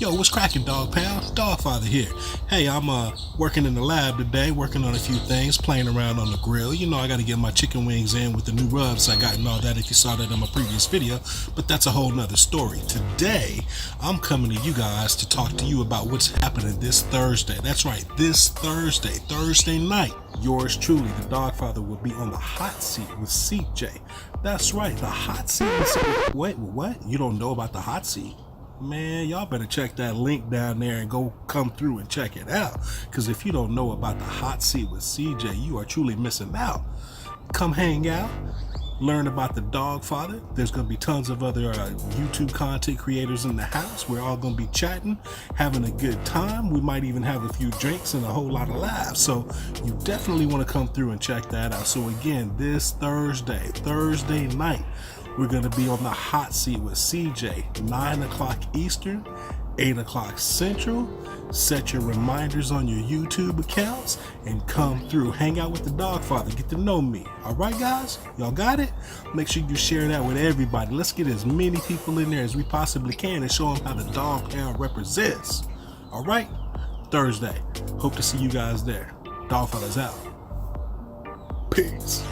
Yo, what's cracking, dog pound? Dawgfatha here. Hey, I'm working in the lab today, working on a few things, playing around on the grill. You know, I got to get my chicken wings in with the new rubs I got and all that, if you saw that in my previous video, but that's a whole nother story. Today, I'm coming to you guys to talk to you about what's happening this Thursday. That's right, this Thursday night. Yours truly, the Dawgfatha, will be on the hot seat with CJ. That's right, the hot seat with CJ. Wait, what? You don't know about the hot seat? Man, y'all better check that link down there and go come through and check it out. Because if you don't know about the hot seat with CJ, you are truly missing out. Come hang out, learn about the Dawgfatha. There's going to be tons of other YouTube content creators in the house. We're all going to be chatting, having a good time. We might even have a few drinks and a whole lot of laughs. So you definitely want to come through and check that out. So again, this Thursday night, we're going to be on the hot seat with CJ, 9 o'clock Eastern, 8 o'clock Central. Set your reminders on your YouTube accounts and come through. Hang out with the Dawgfatha. Get to know me. All right, guys? Y'all got it? Make sure you share that with everybody. Let's get as many people in there as we possibly can and show them how the dog pound represents. All right? Thursday. Hope to see you guys there. Dawgfatha's out. Peace.